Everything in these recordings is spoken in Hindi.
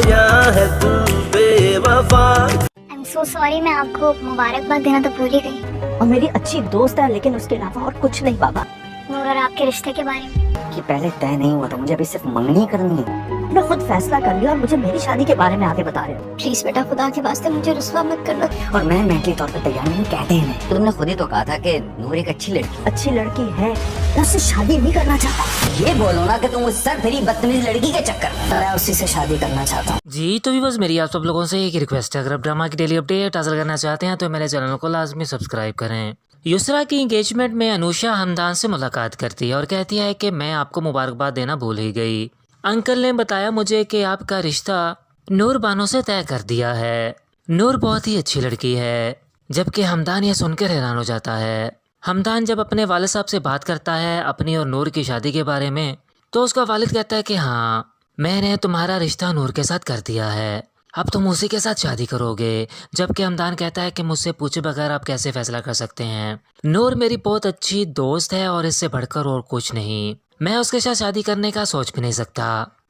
या है तू बेवफा। आई एम सो सॉरी, मैं आपको मुबारकबाद देना तो भूल ही गई। और मेरी अच्छी दोस्त है, लेकिन उसके अलावा और कुछ नहीं बाबा। नूर और आपके रिश्ते के बारे में कि पहले तय नहीं हुआ था, मुझे अभी सिर्फ मंगनी करनी है। मैं खुद फैसला कर लिया और मुझे मेरी शादी के बारे में आगे बता रहे हो। प्लीज बेटा, खुदा के वास्ते मुझे रुस्वा मत करना। और मैं मेंटली तौर पर तैयार नहीं, कहते हैं तो तुमने खुद ही तो कहा था कि नूर एक अच्छी लड़की। अच्छी लड़की है, मैं उससे शादी नहीं करना चाहता। ये बोलो ना कि तुम उस सर फिरी बदतमीज लड़की के चक्कर में। मैं उसी से शादी करना चाहता हूँ। जी तो भी बस मेरी आप सब लोगों से एक रिक्वेस्ट है, अगर आप ड्रामा की डेली अपडेट हासिल करना चाहते हैं तो मेरे चैनल को लाजमी सब्सक्राइब करें। युसरा की एंगेजमेंट में अनुषा हमदान से मुलाकात करती है और कहती है कि मैं आपको मुबारकबाद देना भूल ही गई। अंकल ने बताया मुझे कि आपका रिश्ता नूर बानो से तय कर दिया है। नूर बहुत ही अच्छी लड़की है। जबकि हमदान यह सुनकर हैरान हो जाता है। हमदान जब अपने वालिद साहब से बात करता है अपनी और नूर की शादी के बारे में, तो उसका वालिद कहता है कि हाँ, मैंने तुम्हारा रिश्ता नूर के साथ कर दिया है, अब तुम उसी के साथ शादी करोगे। जबकि हमदान कहता है कि मुझसे पूछे बगैर आप कैसे फैसला कर सकते हैं। नूर मेरी बहुत अच्छी दोस्त है और इससे बढ़कर और कुछ नहीं, मैं उसके साथ शादी करने का सोच भी नहीं सकता।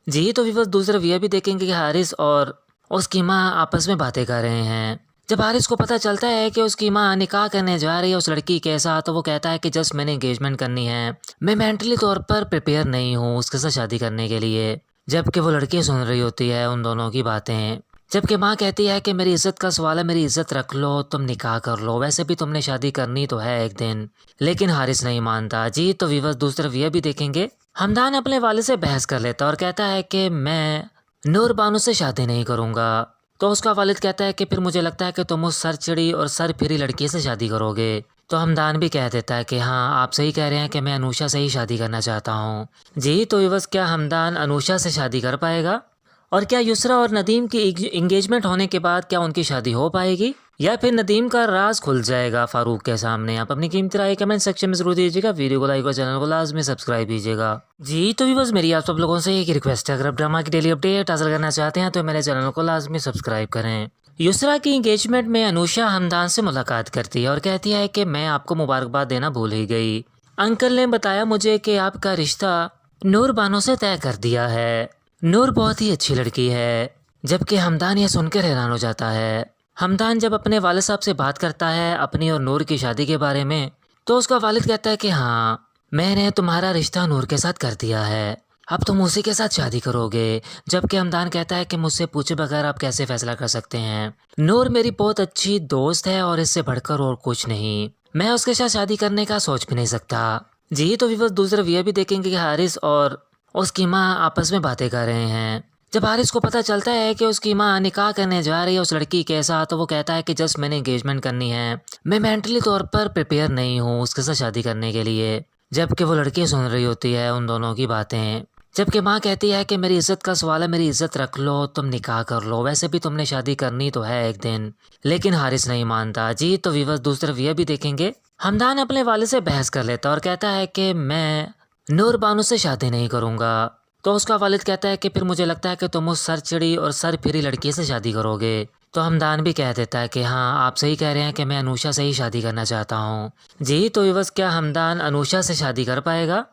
जी तो विवश दूसरा ये भी देखेंगे कि हारिस और उसकी माँ आपस में बातें कर रहे हैं। जब हारिस को पता चलता है कि उसकी माँ निकाह करने जा रही है उस लड़की के साथ, तो वो कहता है कि जस्ट मैंने एंगेजमेंट करनी है, मैं मेंटली तौर पर प्रिपेयर नहीं हूँ उसके साथ शादी करने के लिए। जबकि वो लड़की सुन रही होती है उन दोनों की बातें। जबकि माँ कहती है कि मेरी इज्जत का सवाल है, मेरी इज्जत रख लो, तुम निकाह कर लो, वैसे भी तुमने शादी करनी तो है एक दिन। लेकिन हारिस नहीं मानता। जी तो विवश दूसरा ये भी देखेंगे, हमदान अपने वाले से बहस कर लेता और कहता है कि मैं नूर बानो से शादी नहीं करूँगा। तो उसका वालिद कहता है कि फिर मुझे लगता है कि तुम उस सर चिड़ी और सर फिरी लड़की से शादी करोगे। तो हमदान भी कह देता है कि हाँ, आप सही कह रहे हैं कि मैं अनुषा से ही शादी करना चाहता हूँ। जी तो विवश क्या हमदान अनुषा से शादी कर पाएगा? और क्या युसरा और नदीम की एंगेजमेंट होने के बाद क्या उनकी शादी हो पाएगी, या फिर नदीम का राज खुल जाएगा फारूक के सामने? आप अपनी कीमती राय कमेंट सेक्शन में जरूर दीजिएगा। वीडियो को लाइक और चैनल को लाजमी सब्सक्राइब कीजिएगा। जी तो भी बस मेरी आप सब लोगों से एक रिक्वेस्ट है, अगर आप ड्रामा की डेली अपडेट हासिल करना चाहते हैं तो मेरे चैनल को लाजमी सब्सक्राइब करें। युसरा की एंगेजमेंट में अनुषा हमदान से मुलाकात करती है और कहती है कि मैं आपको मुबारकबाद देना भूल ही गई। अंकल ने बताया मुझे कि आपका रिश्ता नूर बानो से तय कर दिया है। नूर बहुत ही अच्छी लड़की है। जबकि हमदान यह सुनकर हैरान हो जाता है। हमदान जब अपने वालिद साहब से बात करता है अपनी और नूर की शादी के बारे में, तो उसका वालिद कहता है कि हाँ, मैंने तुम्हारा रिश्ता नूर के साथ कर दिया है, अब तुम उसी के साथ शादी करोगे। जबकि हमदान कहता है कि मुझसे पूछे बगैर आप कैसे फैसला कर सकते हैं। नूर मेरी बहुत अच्छी दोस्त है और इससे बढ़कर और कुछ नहीं, मैं उसके साथ शादी करने का सोच भी नहीं सकता। जी तो विवश दूसरा ये भी देखेंगे कि हारिस और उसकी माँ आपस में बातें कर रहे हैं। जब हारिस को पता चलता है कि उसकी माँ निकाह करने जा रही है उस लड़की के साथ, तो वो कहता है कि जस्ट मैंने एंगेजमेंट करनी है, मैं मेंटली तौर पर प्रिपेयर नहीं हूँ उसके साथ शादी करने के लिए। जबकि वो लड़की सुन रही होती है उन दोनों की बातें। जबकि माँ कहती है कि मेरी इज्जत का सवाल है, मेरी इज्जत रख लो, तुम निकाह कर लो, वैसे भी तुमने शादी करनी तो है एक दिन। लेकिन हारिस नहीं मानता। जी तो विवश दूसरा ये भी देखेंगे, हमदान अपने वाले से बहस कर लेता और कहता है कि मैं नूर बानो से शादी नहीं करूँगा। तो उसका वालिद कहता है कि फिर मुझे लगता है कि तुम उस सर चिड़ी और सर फिरी लड़की से शादी करोगे। तो हमदान भी कह देता है कि हाँ, आप सही कह रहे हैं कि मैं अनुषा से ही शादी करना चाहता हूँ। जी तो विवश क्या हमदान अनुषा से शादी कर पाएगा?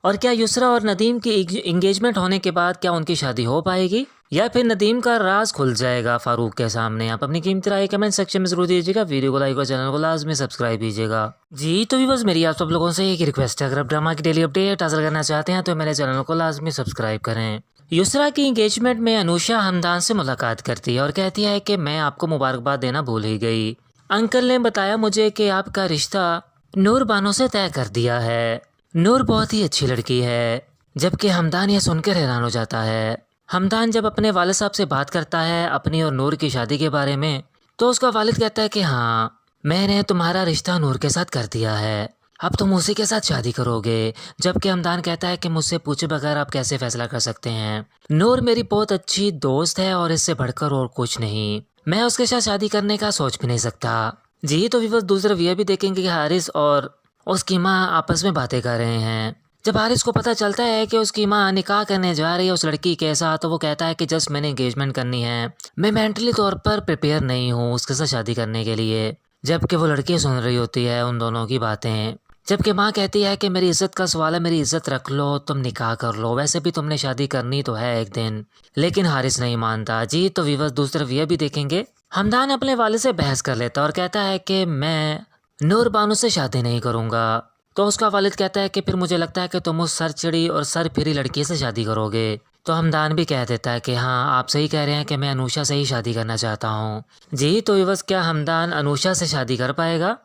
और क्या युसरा और नदीम की एंगेजमेंट होने के बाद क्या उनकी शादी हो पाएगी, या फिर नदीम का राज खुल जाएगा फारूक के सामने? आप अपनी कीमती राय कमेंट सेक्शन में जरूर दीजिएगा। वीडियो को लाइक और चैनल को लाजमी सब्सक्राइब कीजिएगा। जी तो भी बस मेरी आप सब लोगों से एक रिक्वेस्ट है, अगर आप ड्रामा की डेली अपडेट हासिल करना चाहते हैं तो मेरे चैनल को लाजमी सब्सक्राइब करें। युसरा की एंगेजमेंट में अनुषा हमदान से मुलाकात करती है और कहती है कि मैं आपको मुबारकबाद देना भूल ही गई। अंकल ने बताया मुझे कि आपका रिश्ता नूर बानो से तय कर दिया है। नूर बहुत ही अच्छी लड़की है। जबकि हमदान यह सुनकर हैरान हो जाता है। हमदान जब अपने वालिद साहब से बात करता है अपनी और नूर की शादी के बारे में, तो उसका वालिद कहता है कि हाँ, मैंने तुम्हारा रिश्ता नूर के साथ कर दिया है, अब तुम उसी के साथ शादी करोगे। जबकि हमदान कहता है कि मुझसे पूछे बगैर आप कैसे फैसला कर सकते हैं। नूर मेरी बहुत अच्छी दोस्त है और इससे बढ़कर और कुछ नहीं, मैं उसके साथ शादी करने का सोच भी नहीं सकता। जी तो विवश दूसरा ये भी देखेंगे कि हारिस और उसकी माँ आपस में बातें कर रहे हैं। जब हारिस को पता चलता है कि उसकी माँ निकाह करने जा रही है उस लड़की के साथ, तो वो कहता है कि जस्ट मैंने एंगेजमेंट करनी है, मैं मेंटली तौर पर प्रिपेयर नहीं हूँ उसके साथ शादी करने के लिए। जबकि वो लड़की सुन रही होती है उन दोनों की बातें। जबकि माँ कहती है कि मेरी इज्जत का सवाल है, मेरी इज्जत रख लो, तुम निकाह कर लो, वैसे भी तुमने शादी करनी तो है एक दिन। लेकिन हारिस नहीं मानता। जी तो व्यूअर्स दूसरी तरफ यह भी देखेंगे, हमदान अपने वालिद से बहस कर लेता और कहता है कि मैं नूर बानो से शादी नहीं करूँगा। तो उसका वालिद कहता है कि फिर मुझे लगता है कि तुम उस सर चिड़ी और सर फिरी लड़की से शादी करोगे। तो हमदान भी कह देता है कि हाँ आप सही कह रहे हैं कि मैं अनुषा से ही शादी करना चाहता हूँ। जी तो व्यूअर्स क्या हमदान अनुषा से शादी कर पाएगा?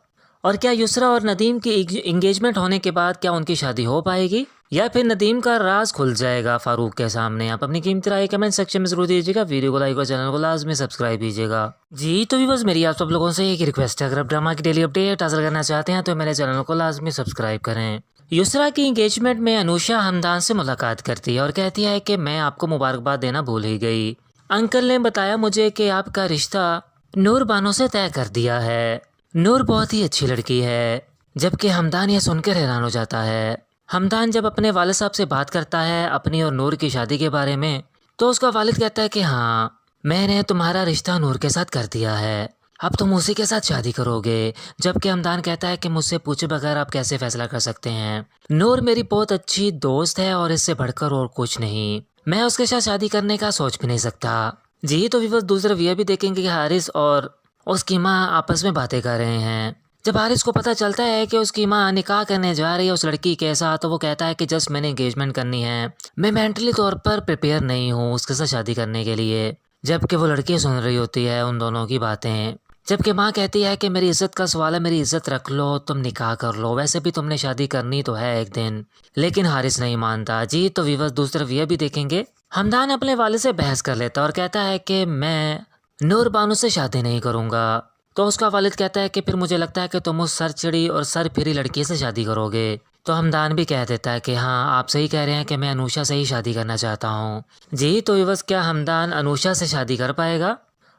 और क्या युसरा और नदीम की इंगेजमेंट होने के बाद क्या उनकी शादी हो पाएगी, या फिर नदीम का राज खुल जाएगा फारूक के सामने? आप अपनी कीमती राय कमेंट सेक्शन में जरूर दीजिएगा। वीडियो को लाइक और चैनल को लाजमी सब्सक्राइब कीजिएगा। जी तो व्यूअर्स मेरी आप सब लोगों से एक रिक्वेस्ट है, अगर आप ड्रामा की डेली अपडेट हासिल करना चाहते हैं तो मेरे चैनल को लाजमी सब्सक्राइब करें। युसरा की इंगेजमेंट में अनुषा हमदान से मुलाकात करती है और कहती है कि मैं आपको मुबारकबाद देना भूल ही गई। अंकल ने बताया मुझे कि आपका रिश्ता नूर बानो से तय कर दिया है। नूर बहुत ही अच्छी लड़की है। जबकि हमदान यह सुनकर हैरान हो जाता है। हमदान जब अपने वालिद साहब से बात करता है अपनी और नूर की शादी के बारे में, तो उसका वालिद कहता है कि हाँ मैंने तुम्हारा रिश्ता नूर के साथ कर दिया है, अब तुम उसी के साथ शादी करोगे। जबकि हमदान कहता है कि मुझसे पूछे बगैर आप कैसे फैसला कर सकते हैं? नूर मेरी बहुत अच्छी दोस्त है और इससे बढ़कर और कुछ नहीं, मैं उसके साथ शादी करने का सोच भी नहीं सकता। जी तो व्यूअर्स दूसरा यह भी देखेंगे कि हारिस और उसकी माँ आपस में बातें कर रहे हैं। जब हारिस को पता चलता है कि उसकी माँ निकाह करने जा रही है उस लड़की के साथ, तो वो कहता है कि जस्ट मैंने एंगेजमेंट करनी है, मैं मेंटली तौर पर प्रिपेयर नहीं हूँ उसके साथ शादी करने के लिए। जबकि वो लड़की सुन रही होती है उन दोनों की बातें। जबकि माँ कहती है कि मेरी इज्जत का सवाल है, मेरी इज्जत रख लो, तुम निकाह कर लो, वैसे भी तुमने शादी करनी तो है एक दिन। लेकिन हारिस नहीं मानता। जी तो व्यूअर्स दूसरी तरफ यह भी देखेंगे, हमदान अपने वालिद से बहस कर लेता और कहता है कि मैं नूर बानो से शादी नहीं करूँगा। तो उसका वालिद कहता है कि फिर मुझे लगता है कि तुम उस सर चिड़ी और सर फिरी लड़की से शादी करोगे। तो हमदान भी कह देता है कि हाँ आप सही कह रहे हैं कि मैं अनुषा से ही शादी करना चाहता हूँ। जी तो व्यूअर्स क्या हमदान अनुषा से शादी कर पाएगा?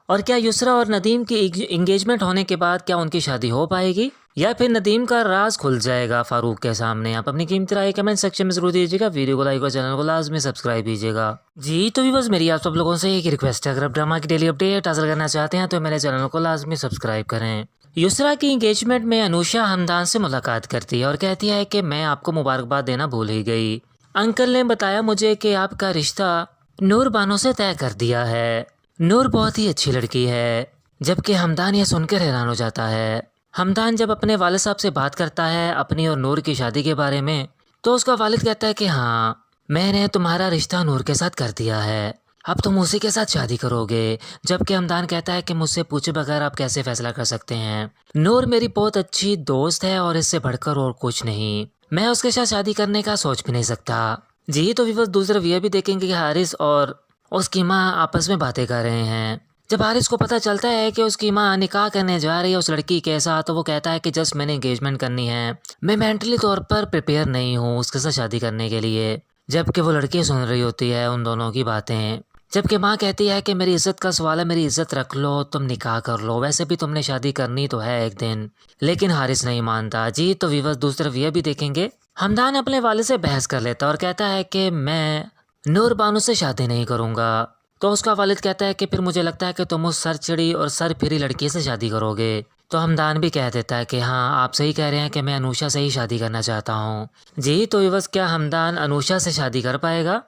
और क्या युसरा और नदीम की इंगेजमेंट होने के बाद क्या उनकी शादी हो पाएगी, या फिर नदीम का राज खुल जाएगा फारूक के सामने? आप अपनी कीमती राय कमेंट सेक्शन में जरूर दीजिएगा। वीडियो को लाइक और चैनल को लाजमी सब्सक्राइब कीजिएगा। जी तो व्यूअर्स मेरी आप सब लोगों से एक रिक्वेस्ट है, अगर आप ड्रामा की डेली अपडेट हासिल करना चाहते हैं तो मेरे चैनल को लाजमी सब्सक्राइब करें। युसरा की इंगेजमेंट में अनुषा हमदान से मुलाकात करती है और कहती है कि मैं आपको मुबारकबाद देना भूल ही गई। अंकल ने बताया मुझे कि आपका रिश्ता नूर बानो से तय कर दिया है। नूर बहुत ही अच्छी लड़की है। जबकि हमदान यह सुनकर हैरान हो जाता है। हमदान जब अपने वालिद साहब से बात करता है अपनी और नूर की शादी के बारे में, तो उसका वालिद कहता है कि हाँ मैंने तुम्हारा रिश्ता नूर के साथ कर दिया है, अब तुम उसी के साथ शादी करोगे। जबकि हमदान कहता है कि मुझसे पूछे बगैर आप कैसे फैसला कर सकते हैं? नूर मेरी बहुत अच्छी दोस्त है और इससे बढ़कर और कुछ नहीं, मैं उसके साथ शादी करने का सोच भी नहीं सकता। जी तो व्यूअर्स दूसरा यह भी देखेंगे कि हारिस और उसकी माँ आपस में बातें कर रहे हैं। जब हारिस को पता चलता है कि उसकी माँ निकाह करने जा रही है उस लड़की के साथ, तो वो कहता है कि जस्ट मैंने एंगेजमेंट करनी है, मैं मेंटली तौर पर प्रिपेयर नहीं हूँ उसके साथ शादी करने के लिए। जबकि वो लड़की सुन रही होती है उन दोनों की बातें। जबकि माँ कहती है कि मेरी इज्जत का सवाल है, मेरी इज्जत रख लो, तुम निकाह कर लो, वैसे भी तुमने शादी करनी तो है एक दिन। लेकिन हारिस नहीं मानता। जी तो व्यूअर्स दूसरी तरफ यह भी देखेंगे, हमदान अपने वालिद से बहस कर लेता और कहता है कि मैं नूर बानो से शादी नहीं करूँगा। तो उसका वालिद कहता है कि फिर मुझे लगता है कि तुम उस सर चिड़ी और सर फिरी लड़की से शादी करोगे। तो हमदान भी कह देता है कि हाँ आप सही कह रहे हैं कि मैं अनुषा से ही शादी करना चाहता हूँ। जी तो व्यूअर्स क्या हमदान अनुषा से शादी कर पाएगा?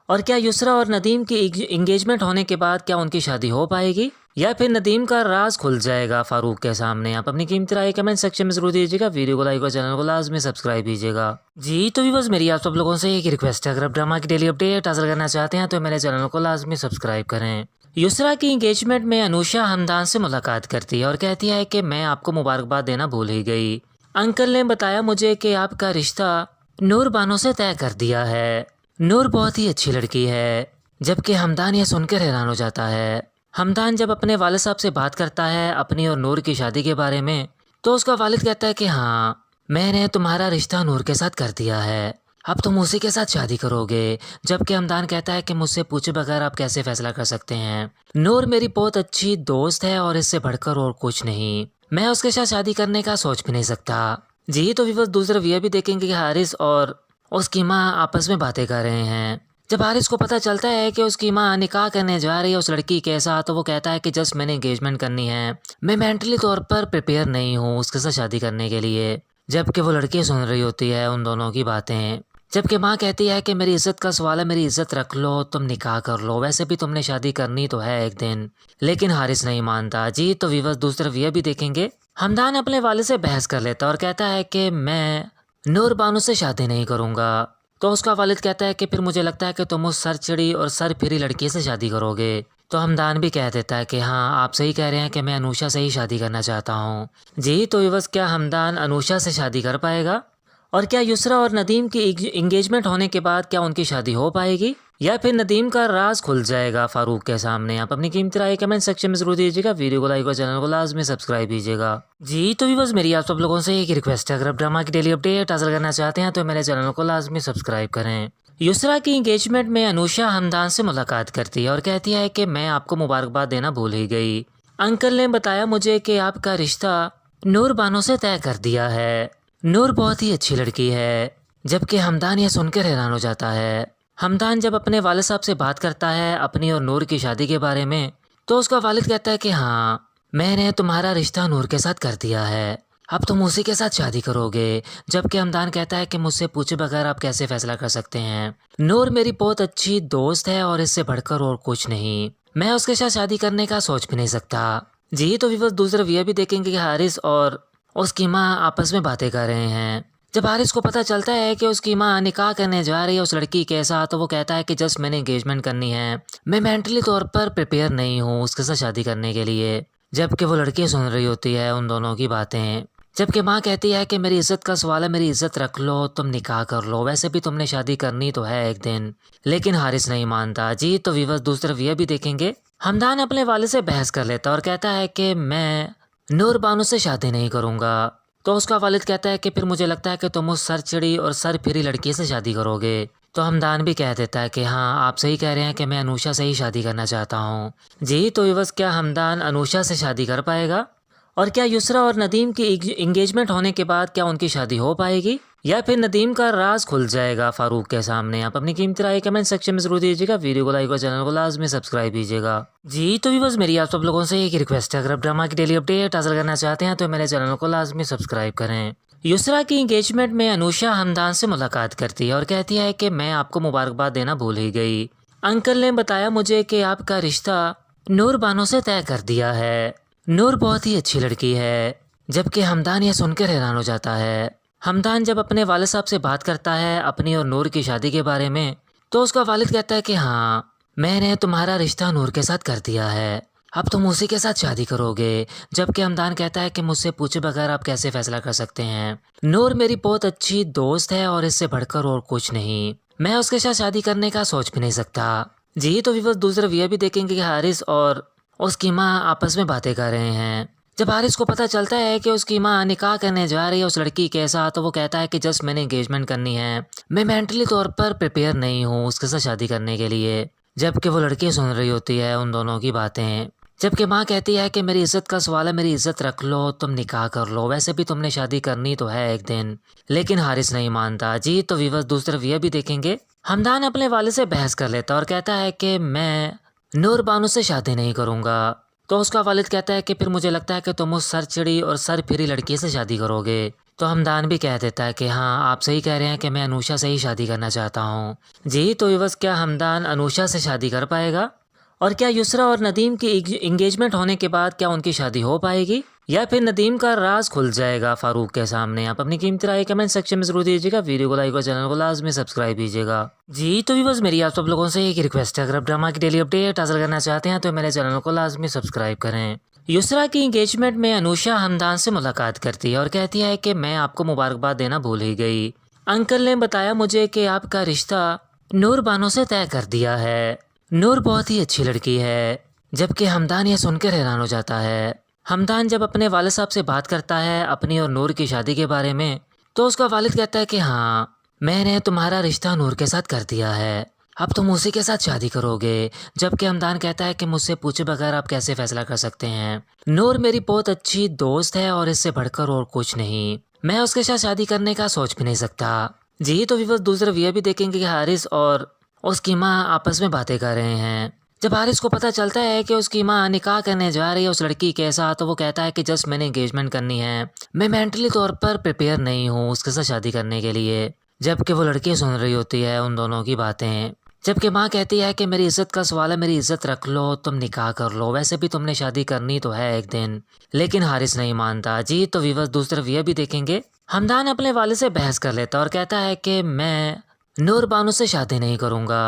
और क्या युसरा और नदीम की इंगेजमेंट होने के बाद क्या उनकी शादी हो पाएगी, या फिर नदीम का राज खुल जाएगा फारूक के सामने? आप अपनी कीमती राय कमेंट सेक्शन में जरूर दीजिएगा। वीडियो को लाइक और चैनल को लाजमी सब्सक्राइब कीजिएगा। जी तो व्यूअर्स मेरी आप सब लोगों से एक रिक्वेस्ट है, अगर आप ड्रामा की डेली अपडेट हासिल करना चाहते हैं तो मेरे चैनल को लाजमी सब्सक्राइब करें। युसरा की इंगेजमेंट में अनुषा हमदान से मुलाकात करती है और कहती है कि मैं आपको मुबारकबाद देना भूल ही गई। अंकल ने बताया मुझे कि आपका रिश्ता नूर बानो से तय कर दिया है। नूर बहुत ही अच्छी लड़की है। जबकि हमदान यह सुनकर हैरान हो जाता है। हमदान जब अपने वालिद साहब से बात करता है अपनी और नूर की शादी के बारे में, तो उसका वालिद कहता है कि हाँ मैंने तुम्हारा रिश्ता नूर के साथ कर दिया है, अब तुम उसी के साथ शादी करोगे। जबकि हमदान कहता है कि मुझसे पूछे बगैर आप कैसे फैसला कर सकते हैं? नूर मेरी बहुत अच्छी दोस्त है और इससे बढ़कर और कुछ नहीं, मैं उसके साथ शादी करने का सोच भी नहीं सकता। जी तो व्यूअर्स दूसरा यह भी देखेंगे कि हारिस और उसकी माँ आपस में बातें कर रहे हैं। जब हारिस को पता चलता है कि उसकी माँ निकाह करने जा रही है उस लड़की के साथ, तो वो कहता है कि जस्ट मैंने एंगेजमेंट करनी है, मैं मेंटली तौर पर प्रिपेयर नहीं हूँ उसके साथ शादी करने के लिए। जबकि वो लड़की सुन रही होती है उन दोनों की बातें। जबकि माँ कहती है कि मेरी इज्जत का सवाल है, मेरी इज्जत रख लो, तुम निकाह कर लो, वैसे भी तुमने शादी करनी तो है एक दिन। लेकिन हारिस नहीं मानता जी। तो व्यूअर्स दूसरी तरफ ये भी देखेंगे, हमदान अपने वाले से बहस कर लेता और कहता है कि मैं नूर बानो से शादी नहीं करूँगा। तो उसका वालिद कहता है कि फिर मुझे लगता है कि तुम उस सर चिड़ी और सर फिरी लड़की से शादी करोगे। तो हमदान भी कह देता है कि हाँ आप सही कह रहे हैं कि मैं अनुषा से ही शादी करना चाहता हूँ जी। तो व्यूअर्स क्या हमदान अनुषा से शादी कर पाएगा? और क्या युसरा और नदीम की इंगेजमेंट होने के बाद क्या उनकी शादी हो पाएगी, या फिर नदीम का राज खुल जाएगा फारूक के सामने? आप अपनी कीमती राय कमेंट सेक्शन में जरूर दीजिएगा। वीडियो को लाइक और चैनल को लाजमी सब्सक्राइब कीजिएगा जी। तो व्यूअर्स मेरी आप सब लोगों से एक रिक्वेस्ट है, अगर आप ड्रामा की डेली अपडेट हासिल करना चाहते हैं तो मेरे चैनल को लाजमी सब्सक्राइब करें। युसरा की इंगेजमेंट में अनुषा हमदान से मुलाकात करती है और कहती है कि मैं आपको मुबारकबाद देना भूल ही गई। अंकल ने बताया मुझे कि आपका रिश्ता नूर बानो से तय कर दिया है। नूर बहुत ही अच्छी लड़की है। जबकि हमदान यह सुनकर हैरान हो जाता है। हमदान जब अपने वालिद साहब से बात करता है अपनी और नूर की शादी के बारे में, तो उसका वालिद कहता है कि हाँ मैंने तुम्हारा रिश्ता नूर के साथ कर दिया है, अब तुम उसी के साथ शादी करोगे। जबकि हमदान कहता है कि मुझसे पूछे बगैर आप कैसे फैसला कर सकते हैं? नूर मेरी बहुत अच्छी दोस्त है और इससे बढ़कर और कुछ नहीं, मैं उसके साथ शादी करने का सोच भी नहीं सकता जी। तो व्यूअर्स दूसरा ये भी देखेंगे कि हारिस और उसकी माँ आपस में बातें कर रहे हैं। जब हारिस को पता चलता है कि उसकी माँ निकाह करने जा रही है उस लड़की के साथ, तो वो कहता है कि जस्ट मैंने एंगेजमेंट करनी है, मैं मेंटली तौर पर प्रिपेयर नहीं हूँ उसके साथ शादी करने के लिए। जबकि वो लड़की सुन रही होती है उन दोनों की बातें। जबकि माँ कहती है कि मेरी इज्जत का सवाल है, मेरी इज्जत रख लो, तुम निकाह कर लो, वैसे भी तुमने शादी करनी तो है एक दिन। लेकिन हारिस नहीं मानता जी। तो व्यूअर्स दूसरी तरफ ये भी देखेंगे, हमदान अपने वाले से बहस कर लेता और कहता है कि मैं नूर बानो से शादी नहीं करूँगा। तो उसका वालिद कहता है कि फिर मुझे लगता है कि तुम उस सर चिड़ी और सर फिरी लड़की से शादी करोगे। तो हमदान भी कह देता है कि हाँ आप सही कह रहे हैं कि मैं अनुषा से ही शादी करना चाहता हूँ जी। तो व्यूअर्स क्या हमदान अनुषा से शादी कर पाएगा? और क्या युसरा और नदीम की इंगेजमेंट होने के बाद क्या उनकी शादी हो पाएगी, या फिर नदीम का राज खुल जाएगा फारूक के सामने? आप अपनी कीमती राय कमेंट सेक्शन में जरूर दीजिएगा। वीडियो को लाइक और चैनल को लाजमी सब्सक्राइब कीजिएगा जी। तो व्यूअर्स मेरी आप सब लोगों से एक रिक्वेस्ट है, अगर आप ड्रामा की डेली अपडेट हासिल करना चाहते हैं तो मेरे चैनल को लाजमी सब्सक्राइब करें। युसरा की इंगेजमेंट में अनुषा हमदान से मुलाकात करती है और कहती है कि मैं आपको मुबारकबाद देना भूल ही गई। अंकल ने बताया मुझे कि आपका रिश्ता नूर बानो से तय कर दिया है। नूर बहुत ही अच्छी लड़की है। जबकि हमदान यह सुनकर हैरान हो जाता है। हमदान जब अपने वालिद साहब से बात करता है अपनी और नूर की शादी के बारे में, तो उसका वालिद कहता है कि हाँ मैंने तुम्हारा रिश्ता नूर के साथ कर दिया है, अब तुम उसी के साथ शादी करोगे। जबकि हमदान कहता है कि मुझसे पूछे बगैर आप कैसे फैसला कर सकते हैं? नूर मेरी बहुत अच्छी दोस्त है और इससे बढ़कर और कुछ नहीं, मैं उसके साथ शादी करने का सोच भी नहीं सकता जी। तो व्यूअर्स दूसरा ये भी देखेंगे कि हारिस और उसकी माँ आपस में बातें कर रहे हैं। जब हारिस को पता चलता है कि उसकी माँ निकाह करने जा रही है उस लड़की के साथ, तो वो कहता है कि जस्ट मैंने एंगेजमेंट करनी है, मैं मेंटली तौर पर प्रिपेयर नहीं हूँ उसके साथ शादी करने के लिए। जबकि वो लड़की सुन रही होती है उन दोनों की बातें। जबकि माँ कहती है कि मेरी इज्जत का सवाल है, मेरी इज्जत रख लो, तुम निकाह कर लो, वैसे भी तुमने शादी करनी तो है एक दिन। लेकिन हारिस नहीं मानता जी। तो व्यूअर्स दूसरी तरफ ये भी देखेंगे, हमदान अपने वाले से बहस कर लेता और कहता है कि मैं नूर बानो से शादी नहीं करूँगा। तो उसका वालिद कहता है कि फिर मुझे लगता है कि तुम उस सर चिड़ी और सर फिरी लड़की से शादी करोगे। तो हमदान भी कह देता है कि हाँ आप सही कह रहे हैं कि मैं अनुषा से ही शादी करना चाहता हूँ जी। तो व्यूअर्स क्या हमदान अनुषा से शादी कर पाएगा? और क्या युसरा और नदीम की इंगेजमेंट होने के बाद क्या उनकी शादी हो पाएगी, या फिर नदीम का राज खुल जाएगा फारूक के सामने? आप अपनी कीमती राय कमेंट सेक्शन में जरूर दीजिएगा। वीडियो को लाइक और चैनल को लाजमी सब्सक्राइब कीजिएगा जी। तो व्यूअर्स मेरी आप सब लोगों से एक रिक्वेस्ट है, अगर आप ड्रामा की डेली अपडेट हासिल करना चाहते हैं तो मेरे चैनल को लाजमी सब्सक्राइब करें। युसरा की इंगेजमेंट में अनुषा हमदान से मुलाकात करती है और कहती है कि मैं आपको मुबारकबाद देना भूल ही गई। अंकल ने बताया मुझे कि आपका रिश्ता नूर बानो से तय कर दिया है। नूर बहुत ही अच्छी लड़की है। जबकि हमदान यह सुनकर हैरान हो जाता है। हमदान जब अपने वालिद साहब से बात करता है अपनी और नूर की शादी के बारे में, तो उसका वालिद कहता है कि हाँ मैंने तुम्हारा रिश्ता नूर के साथ कर दिया है, अब तुम उसी के साथ शादी करोगे। जबकि हमदान कहता है कि मुझसे पूछे बगैर आप कैसे फैसला कर सकते हैं? नूर मेरी बहुत अच्छी दोस्त है और इससे बढ़कर और कुछ नहीं, मैं उसके साथ शादी करने का सोच भी नहीं सकता जी। तो व्यूअर्स दूसरा ये भी देखेंगे कि हारिस और उसकी माँ आपस में बातें कर रहे हैं। जब हारिस को पता चलता है कि उसकी माँ निकाह करने जा रही है उस लड़की के साथ, तो वो कहता है कि जस्ट मैंने एंगेजमेंट करनी है, मैं मेंटली तौर पर प्रिपेयर नहीं हूँ उसके साथ शादी करने के लिए। जबकि वो लड़की सुन रही होती है उन दोनों की बातें। जबकि माँ कहती है कि मेरी इज्जत का सवाल है, मेरी इज्जत रख लो, तुम निकाह कर लो, वैसे भी तुमने शादी करनी तो है एक दिन। लेकिन हारिस नहीं मानता जी। तो व्यूअर्स दूसरी तरफ यह भी देखेंगे, हमदान अपने वाले से बहस कर लेता और कहता है कि मैं नूर बानो से शादी नहीं करूँगा।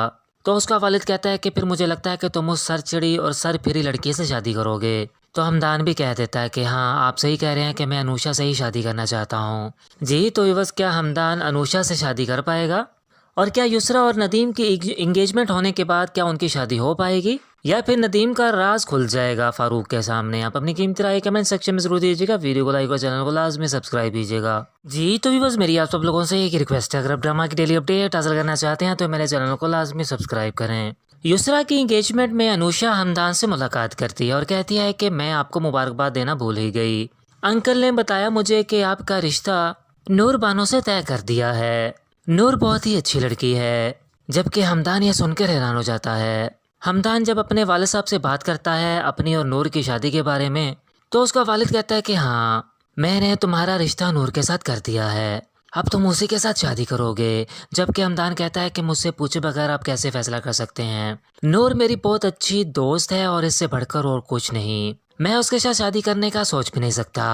तो उसका वालिद कहता है कि फिर मुझे लगता है कि तुम उस सर चिड़ी और सर फिरी लड़की से शादी करोगे। तो हमदान भी कह देता है कि हाँ आप सही कह रहे हैं कि मैं अनुषा से ही शादी करना चाहता हूँ जी। तो व्यूअर्स क्या हमदान अनुषा से शादी कर पाएगा? और क्या युसरा और नदीम की इंगेजमेंट होने के बाद क्या उनकी शादी हो पाएगी, या फिर नदीम का राज खुल जाएगा फारूक के सामने? आप अपनी कीमती राय कमेंट सेक्शन में जरूर दीजिएगा। वीडियो को लाइक और चैनल को लाजमी सब्सक्राइब कीजिएगा जी। तो व्यूअर्स मेरी आप सब लोगों से एक रिक्वेस्ट है, अगर आप ड्रामा की डेली अपडेट हासिल करना चाहते हैं तो मेरे चैनल को लाजमी सब्सक्राइब करें। युसरा की इंगेजमेंट में अनुषा हमदान से मुलाकात करती है और कहती है कि मैं आपको मुबारकबाद देना भूल ही गई। अंकल ने बताया मुझे कि आपका रिश्ता नूर बानो से तय कर दिया है। नूर बहुत ही अच्छी लड़की है। जबकि हमदान यह सुनकर हैरान हो जाता है। हमदान जब अपने वालिद साहब से बात करता है अपनी और नूर की शादी के बारे में, तो उसका वालिद कहता है कि हाँ मैंने तुम्हारा रिश्ता नूर के साथ कर दिया है, अब तुम उसी के साथ शादी करोगे। जबकि हमदान कहता है कि मुझसे पूछे बगैर आप कैसे फैसला कर सकते हैं, नूर मेरी बहुत अच्छी दोस्त है और इससे बढ़कर और कुछ नहीं, मैं उसके साथ शादी करने का सोच भी नहीं सकता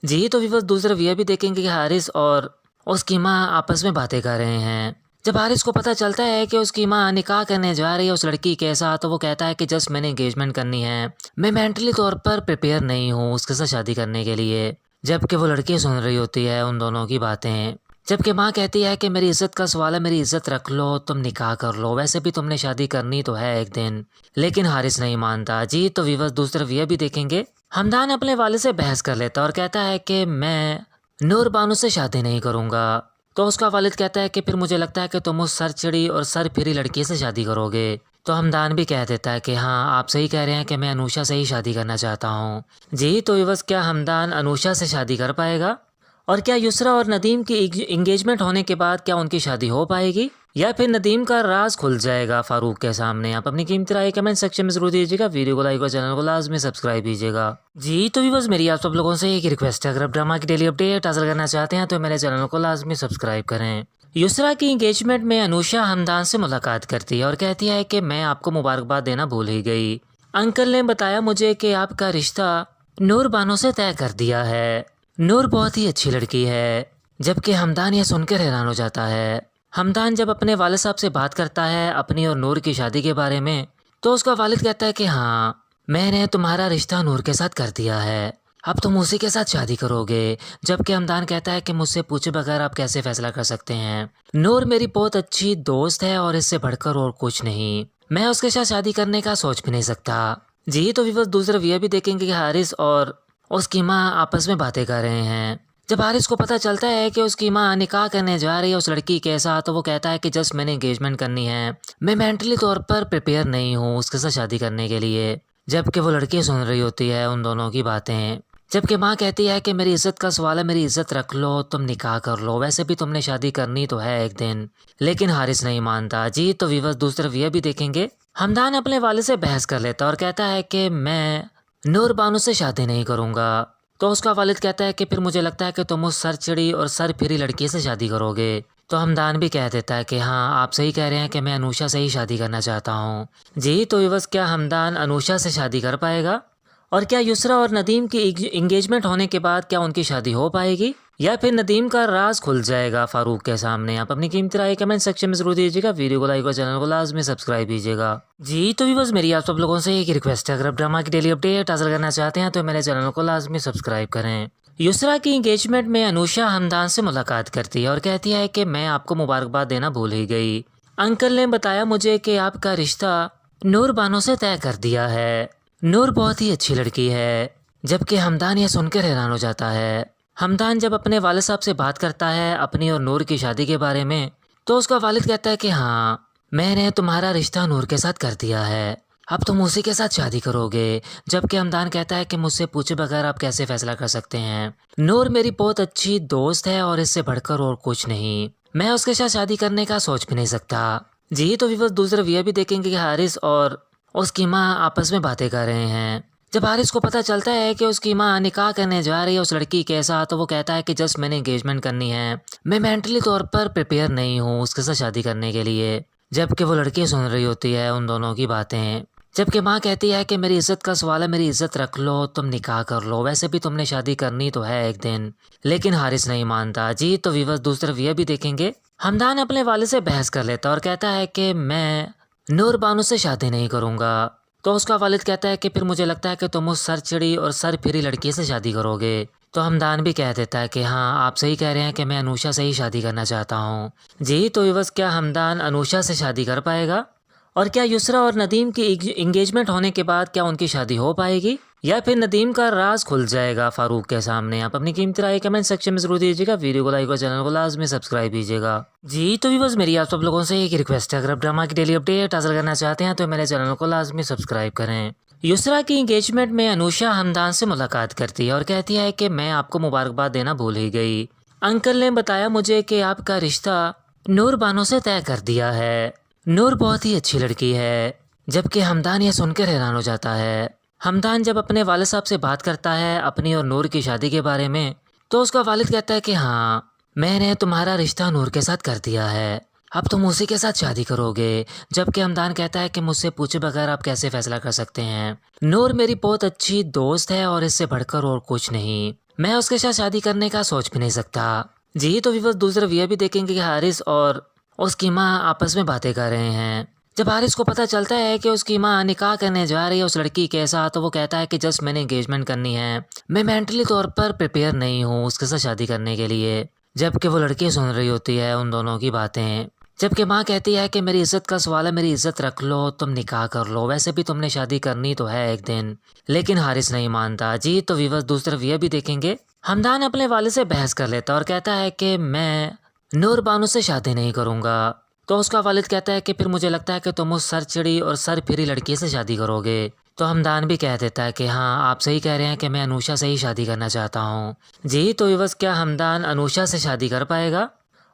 जी। तो व्यूअर्स दूसरा यह भी देखेंगे कि हारिस और उसकी माँ आपस में बातें कर रहे हैं। जब हारिस को पता चलता है कि उसकी माँ निकाह करने जा रही है उस लड़की के साथ, तो वो कहता है कि जस्ट मैंने एंगेजमेंट करनी है, मैं मेंटली तौर पर प्रिपेयर नहीं हूँ उसके साथ शादी करने के लिए। जबकि वो लड़की सुन रही होती है उन दोनों की बातें। जबकि माँ कहती है कि मेरी इज्जत का सवाल है, मेरी इज्जत रख लो, तुम निकाह कर लो, वैसे भी तुमने शादी करनी तो है एक दिन। लेकिन हारिस नहीं मानता जी। तो व्यूअर्स दूसरी तरफ यह भी देखेंगे, हमदान अपने वाले से बहस कर लेता और कहता है कि मैं नूर बानो से शादी नहीं करूँगा। तो उसका वालिद कहता है कि फिर मुझे लगता है कि तुम उस सर चिड़ी और सर फिरी लड़की से शादी करोगे। तो हमदान भी कह देता है कि हाँ आप सही कह रहे हैं कि मैं अनुषा से ही शादी करना चाहता हूँ जी। तो व्यूअर्स क्या हमदान अनुषा से शादी कर पाएगा? और क्या युसरा और नदीम की इंगेजमेंट होने के बाद क्या उनकी शादी हो पाएगी, या फिर नदीम का राज खुल जाएगा फारूक के सामने? आप अपनी कीमती राय कमेंट सेक्शन में जरूर दीजिएगा। वीडियो को लाइक और चैनल को लाजमी सब्सक्राइब कीजिएगा जी। तो व्यूअर्स मेरी आप सब लोगों से एक रिक्वेस्ट है, अगर आप ड्रामा की डेली अपडेट हासिल करना चाहते हैं तो मेरे चैनल को लाजमी सब्सक्राइब करें। युसरा की इंगेजमेंट में अनुषा हमदान से मुलाकात करती है और कहती है कि मैं आपको मुबारकबाद देना भूल ही गई। अंकल ने बताया मुझे कि आपका रिश्ता नूर बानो से तय कर दिया है। नूर बहुत ही अच्छी लड़की है। जबकि हमदान यह सुनकर हैरान हो जाता है। हमदान जब अपने वालिद साहब से बात करता है अपनी और नूर की शादी के बारे में, तो उसका वालिद कहता है कि हाँ मैंने तुम्हारा रिश्ता नूर के साथ कर दिया है, अब तुम उसी के साथ शादी करोगे। जबकि हमदान कहता है कि मुझसे पूछे बगैर आप कैसे फैसला कर सकते हैं, नूर मेरी बहुत अच्छी दोस्त है और इससे बढ़कर और कुछ नहीं, मैं उसके साथ शादी करने का सोच भी नहीं सकता जी। तो व्यूअर्स दूसरा यह भी देखेंगे कि हारिस और उसकी माँ आपस में बातें कर रहे हैं। जब हारिस को पता चलता है कि उसकी माँ निकाह करने जा रही है उस लड़की के साथ, तो वो कहता है कि जस्ट मैंने एंगेजमेंट करनी है, मैं मेंटली तौर पर प्रिपेयर नहीं हूँ उसके साथ शादी करने के लिए। जबकि वो लड़की सुन रही होती है उन दोनों की बातें। जबकि माँ कहती है कि मेरी इज्जत का सवाल है, मेरी इज्जत रख लो, तुम निकाह कर लो, वैसे भी तुमने शादी करनी तो है एक दिन। लेकिन हारिस नहीं मानता जी। तो व्यूअर्स दूसरी तरफ यह भी देखेंगे, हमदान अपने वाले से बहस कर लेता और कहता है कि मैं नूर बानो से शादी नहीं करूँगा। तो उसका वालिद कहता है कि फिर मुझे लगता है कि तुम उस सर चिड़ी और सर फिरी लड़की से शादी करोगे। तो हमदान भी कह देता है कि हाँ आप सही कह रहे हैं कि मैं अनुषा से ही शादी करना चाहता हूँ जी। तो व्यूअर्स क्या हमदान अनुषा से शादी कर पाएगा? और क्या युसरा और नदीम की इंगेजमेंट होने के बाद क्या उनकी शादी हो पाएगी, या फिर नदीम का राज खुल जाएगा फारूक के सामने? आप अपनी कीमती राय कमेंट सेक्शन में जरूर दीजिएगा। वीडियो को लाइक और चैनल को लाजमी सब्सक्राइब कीजिएगा जी। तो व्यूअर्स मेरी आप सब लोगों से एक रिक्वेस्ट है, अगर आप ड्रामा की डेली अपडेट हासिल करना चाहते हैं तो मेरे चैनल को लाजमी सब्सक्राइब करें। युसरा की इंगेजमेंट में अनुषा हमदान से मुलाकात करती है और कहती है कि मैं आपको मुबारकबाद देना भूल ही गई। अंकल ने बताया मुझे कि आपका रिश्ता नूर बानो से तय कर दिया है। नूर बहुत ही अच्छी लड़की है। जबकि हमदान यह सुनकर हैरान हो जाता है। हमदान जब अपने वालिद साहब से बात करता है अपनी और नूर की शादी के बारे में, तो उसका वालिद कहता है कि हाँ मैंने तुम्हारा रिश्ता नूर के साथ कर दिया है, अब तुम उसी के साथ शादी करोगे। जबकि हमदान कहता है कि मुझसे पूछे बगैर आप कैसे फैसला कर सकते हैं, नूर मेरी बहुत अच्छी दोस्त है और इससे बढ़कर और कुछ नहीं, मैं उसके साथ शादी करने का सोच भी नहीं सकता जी। तो व्यूअर्स दूसरा यह भी देखेंगे कि हारिस और उसकी माँ आपस में बातें कर रहे हैं। जब हारिस को पता चलता है कि उसकी माँ निकाह करने जा रही है उस लड़की के साथ, तो वो कहता है कि जस्ट मैंने एंगेजमेंट करनी है, मैं मेंटली तौर पर प्रिपेयर नहीं हूँ उसके साथ शादी करने के लिए। जबकि वो लड़की सुन रही होती है उन दोनों की बातें। जबकि माँ कहती है कि मेरी इज्जत का सवाल है, मेरी इज्जत रख लो, तुम निकाह कर लो, वैसे भी तुमने शादी करनी तो है एक दिन। लेकिन हारिस नहीं मानता जी। तो व्यूअर्स दूसरी तरफ ये भी देखेंगे, हमदान अपने वाले से बहस कर लेता और कहता है कि मैं नूर बानो से शादी नहीं करूँगा। तो उसका वालिद कहता है कि फिर मुझे लगता है कि तुम उस सर चिड़ी और सर फिरी लड़की से शादी करोगे। तो हमदान भी कह देता है कि हाँ आप सही कह रहे हैं कि मैं अनुषा से ही शादी करना चाहता हूँ जी। तो व्यूअर्स क्या हमदान अनुषा से शादी कर पाएगा? और क्या युसरा और नदीम की इंगेजमेंट होने के बाद क्या उनकी शादी हो पाएगी, या फिर नदीम का राज खुल जाएगा फारूक के सामने? आप अपनी कीमती राय कमेंट सेक्शन में जरूर दीजिएगा। वीडियो को लाइक और चैनल को लाजमी सब्सक्राइब कीजिएगा जी। तो व्यूअर्स मेरी आप सब लोगों से एक रिक्वेस्ट है, अगर आप ड्रामा की डेली अपडेट हासिल करना चाहते हैं तो मेरे चैनल को लाजमी सब्सक्राइब करें। युसरा की इंगेजमेंट में अनुषा हमदान से मुलाकात करती है और कहती है कि मैं आपको मुबारकबाद देना भूल ही गई। अंकल ने बताया मुझे कि आपका रिश्ता नूर बानो से तय कर दिया है। नूर बहुत ही अच्छी लड़की है। जबकि हमदान यह सुनकर हैरान हो जाता है। हमदान जब अपने वालिद साहब से बात करता है अपनी और नूर की शादी के बारे में, तो उसका वालिद कहता है कि हाँ मैंने तुम्हारा रिश्ता नूर के साथ कर दिया है, अब तुम उसी के साथ शादी करोगे। जबकि हमदान कहता है कि मुझसे पूछे बगैर आप कैसे फैसला कर सकते हैं, नूर मेरी बहुत अच्छी दोस्त है और इससे बढ़कर और कुछ नहीं, मैं उसके साथ शादी करने का सोच भी नहीं सकता जी। तो व्यूअर्स दूसरी तरफ यह भी देखेंगे कि हारिस और उसकी माँ आपस में बातें कर रहे हैं। जब हारिस को पता चलता है कि उसकी माँ निकाह करने जा रही है उस लड़की के साथ, तो वो कहता है कि जस्ट मैंने एंगेजमेंट करनी है, मैं मेंटली तौर पर प्रिपेयर नहीं हूँ उसके साथ शादी करने के लिए। जबकि वो लड़की सुन रही होती है उन दोनों की बातें। जबकि माँ कहती है कि मेरी इज्जत का सवाल है, मेरी इज्जत रख लो, तुम निकाह कर लो, वैसे भी तुमने शादी करनी तो है एक दिन। लेकिन हारिस नहीं मानता जी। तो व्यूअर्स दूसरी तरफ यह भी देखेंगे, हमदान अपने वाले से बहस कर लेता और कहता है कि मैं नूर बानो से शादी नहीं करूँगा। तो उसका वालिद कहता है कि फिर मुझे लगता है कि तुम उस सर चिड़ी और सर फिरी लड़की से शादी करोगे। तो हमदान भी कह देता है कि हाँ आप सही कह रहे हैं कि मैं अनुषा से ही शादी करना चाहता हूँ जी। तो व्यूअर्स क्या हमदान अनुषा से शादी कर पाएगा?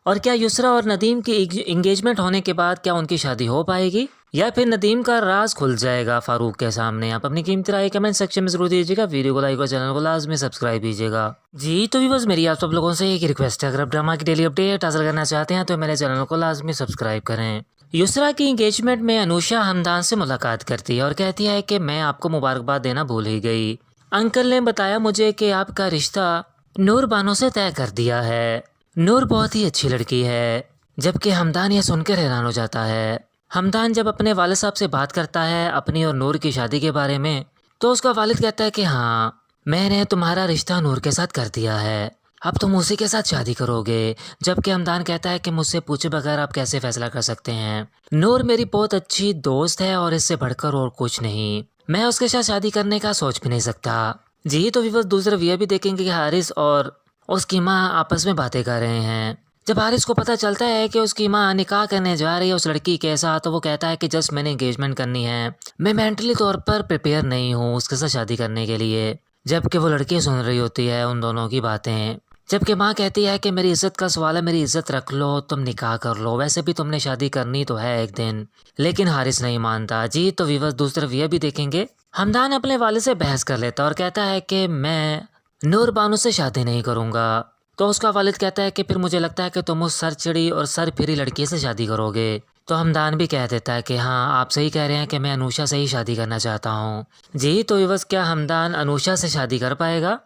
और क्या युसरा और नदीम की इंगेजमेंट होने के बाद क्या उनकी शादी हो पाएगी, या फिर नदीम का राज खुल जाएगा फारूक के सामने? आप अपनी कीमती राय कमेंट सेक्शन में जरूर दीजिएगा। वीडियो को लाइक और चैनल को लाजमी सब्सक्राइब कीजिएगा जी। तो व्यूअर्स मेरी आप सब लोगों से एक रिक्वेस्ट है, अगर आप ड्रामा की डेली अपडेट हासिल करना चाहते हैं तो मेरे चैनल को लाजमी सब्सक्राइब करें। युसरा की इंगेजमेंट में अनुषा हमदान से मुलाकात करती है और कहती है कि मैं आपको मुबारकबाद देना भूल ही गई। अंकल ने बताया मुझे कि आपका रिश्ता नूर बानो से तय कर दिया है। नूर बहुत ही अच्छी लड़की है। जबकि हमदान यह सुनकर हैरान हो जाता है। हमदान जब अपने वालिद साहब से बात करता है अपनी और नूर की शादी के बारे में, तो उसका वालिद कहता है कि हाँ मैंने तुम्हारा रिश्ता नूर के साथ कर दिया है, अब तुम उसी के साथ शादी करोगे। जबकि हमदान कहता है कि मुझसे पूछे बगैर आप कैसे फैसला कर सकते हैं, नूर मेरी बहुत अच्छी दोस्त है और इससे बढ़कर और कुछ नहीं, मैं उसके साथ शादी करने का सोच भी नहीं सकता जी। तो व्यूअर्स दूसरी तरफ यह भी देखेंगे कि हारिस और उसकी माँ आपस में बातें कर रहे हैं। जब हारिस को पता चलता है कि उसकी माँ निकाह करने जा रही है उस लड़की के साथ, तो वो कहता है कि जस्ट मैंने एंगेजमेंट करनी है, मैं मेंटली तौर पर प्रिपेयर नहीं हूँ उसके साथ शादी करने के लिए। जबकि वो लड़की सुन रही होती है उन दोनों की बातें। जबकि माँ कहती है कि मेरी इज्जत का सवाल है, मेरी इज्जत रख लो, तुम निकाह कर लो, वैसे भी तुमने शादी करनी तो है एक दिन। लेकिन हारिस नहीं मानता जी। तो व्यूअर्स दूसरी तरफ यह भी देखेंगे, हमदान अपने वाले से बहस कर लेता और कहता है कि मैं नूर बानो से शादी नहीं करूँगा। तो उसका वालिद कहता है कि फिर मुझे लगता है कि तुम उस सर चिड़ी और सर फिरी लड़की से शादी करोगे। तो हमदान भी कह देता है कि हाँ आप सही कह रहे हैं कि मैं अनुषा से ही शादी करना चाहता हूँ जी। तो व्यूअर्स क्या हमदान अनुषा से शादी कर पाएगा?